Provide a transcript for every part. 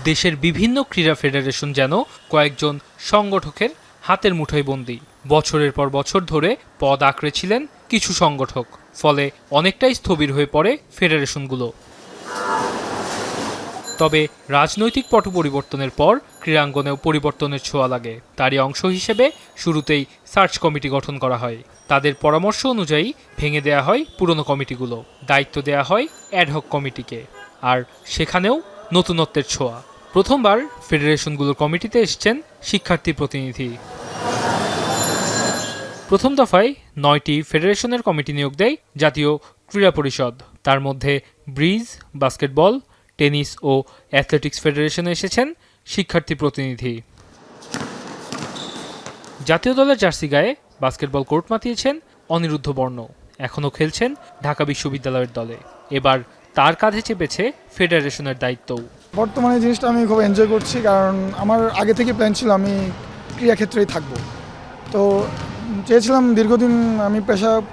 দেশের বিভিন্ন ক্রীড়া ফেডারেশন যেন কয়েকজন সংগঠকের হাতের মুঠোয় বন্দী। বছরের পর বছর ধরে পদ আঁকড়েছিলেন কিছু সংগঠক, ফলে অনেকটাই স্থবির হয়ে পড়ে ফেডারেশনগুলো। তবে রাজনৈতিক পট পরিবর্তনের পর ক্রীড়াঙ্গনেও পরিবর্তনের ছোঁয়া লাগে। তারই অংশ হিসেবে শুরুতেই সার্চ কমিটি গঠন করা হয়। তাদের পরামর্শ অনুযায়ী ভেঙে দেয়া হয় পুরনো কমিটিগুলো, দায়িত্ব দেয়া হয় অ্যাডহক কমিটিকে। আর সেখানেও নতুনত্বের ছোঁয়া। প্রথমবার ফেডারেশনগুলোর কমিটিতে এসছেন শিক্ষার্থী প্রতিনিধি। প্রথম দফায় 9টি ফেডারেশনের কমিটি নিয়োগ দেয় জাতীয় ক্রীড়া পরিষদ। তার মধ্যে ব্রিজ, বাস্কেটবল, টেনিস ও অ্যাথলেটিক্স ফেডারেশনে এসেছেন শিক্ষার্থী প্রতিনিধি। জাতীয় দলের জার্সি গায়ে বাস্কেটবল কোর্ট মাতিয়েছেন অনিরুদ্ধ বর্ণ। এখনও খেলছেন ঢাকা বিশ্ববিদ্যালয়ের দলে। এবার তার কাঁধে চেপেছে ফেডারেশনের দায়িত্বও। বর্তমানে জিনিসটা আমি খুব এনজয় করছি, কারণ আমার আগে থেকে প্ল্যান ছিল আমি ক্রীড়াক্ষেত্রেই থাকব। তো চেয়েছিলাম দীর্ঘদিন আমি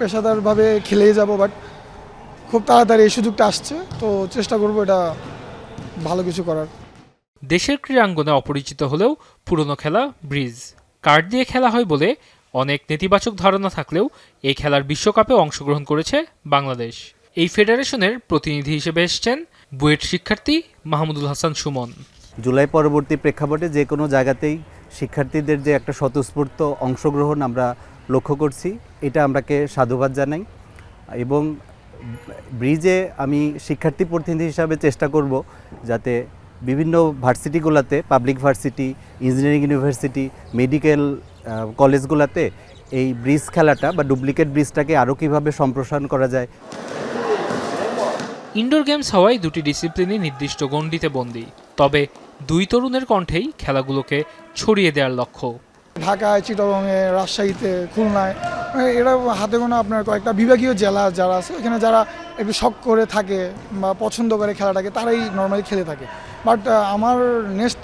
পেশাদারভাবে খেলেই যাব, বাট খুব তাড়াতাড়ি এই সুযোগটা আসছে, তো চেষ্টা করব এটা ভালো কিছু করার। দেশের ক্রীড়াঙ্গনে অপরিচিত হলেও পুরনো খেলা ব্রিজ। কার্ড দিয়ে খেলা হয় বলে অনেক নেতিবাচক ধারণা থাকলেও এই খেলার বিশ্বকাপে অংশগ্রহণ করেছে বাংলাদেশ। এই ফেডারেশনের প্রতিনিধি হিসেবে এসছেন বুয়েট শিক্ষার্থী মাহমুদুল হাসান সুমন। জুলাই পরবর্তী প্রেক্ষাপটে যে কোনো জায়গাতেই শিক্ষার্থীদের যে একটা স্বতঃস্ফূর্ত অংশগ্রহণ আমরা লক্ষ্য করছি, এটা আমরাকে সাধুবাদ জানাই। এবং ব্রিজে আমি শিক্ষার্থী প্রতিনিধি হিসাবে চেষ্টা করব যাতে বিভিন্ন ভার্সিটিগুলোতে, public varsity, engineering university, medical কলেজগুলোতে এই ব্রিজ খেলাটা বা ডুপ্লিকেট ব্রিজটাকে আরও কীভাবে সম্প্রসারণ করা যায়। ইনডোর গেমস হওয়ায় দুটি ডিসিপ্লিনই নির্দিষ্ট গণ্ডিতে বন্দী। তবে দুই তরুণের কণ্ঠেই খেলাগুলোকে ছড়িয়ে দেওয়ার লক্ষ্য। ঢাকায়, চিটাগংয়ে, রাজশাহীতে, খুলনায়, এরা হাতে গোনা আপনার কয়েকটা বিভাগীয় জেলা যারা আছে, এখানে যারা একটু শখ করে থাকে বা পছন্দ করে খেলাটাকে, তারাই নর্মালি খেলে থাকে। বাট আমার নেক্সট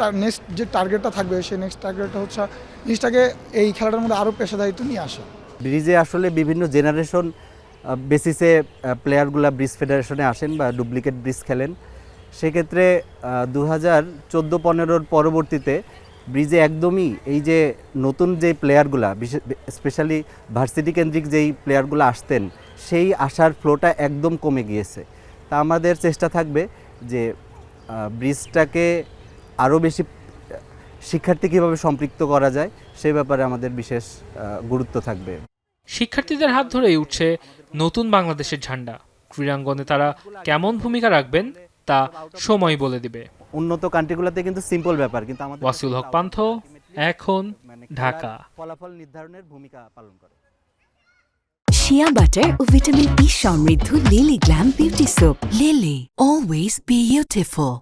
যে টার্গেটটা থাকবে, সেই নেক্সট টার্গেটটা হচ্ছে জিনিসটাকে এই খেলাটার মধ্যে আরও পেশাদারিত্ব নিয়ে আসা। ব্রিজে আসলে বিভিন্ন জেনারেশন বেসিসে প্লেয়ারগুলা ব্রিজ ফেডারেশনে আসেন বা ডুপ্লিকেট ব্রিজ খেলেন। সেক্ষেত্রে 2014-15 পরবর্তীতে ব্রিজে একদমই এই যে নতুন যে প্লেয়ারগুলা, স্পেশালি ভার্সিটি কেন্দ্রিক যেই প্লেয়ারগুলো আসতেন, সেই আসার ফ্লোটা একদম কমে গিয়েছে। তা আমাদের চেষ্টা থাকবে যে ব্রিজটাকে আরও বেশি শিক্ষার্থী কীভাবে সম্পৃক্ত করা যায় সেই ব্যাপারে আমাদের বিশেষ গুরুত্ব থাকবে। শিক্ষার্থীদের হাত ধরেই উঠছে নতুন বাংলাদেশের ঝান্ডা। ক্রীড়াঙ্গনে তারা কেমন ভূমিকা রাখবেন তা সময় বলে দিবে। উন্নত কান্ট্রিগুলোতে কিন্তু সিম্পল ব্যাপার, কিন্তু আমাদের ওয়াসিউল হক পান্থ, এখন, ঢাকা। ফলাফল নির্ধারণের ভূমিকা পালন করে। শিয়া বাটার ও ভিটামিন ই সমৃদ্ধ lily glam beauty soap. Lily, always beautiful.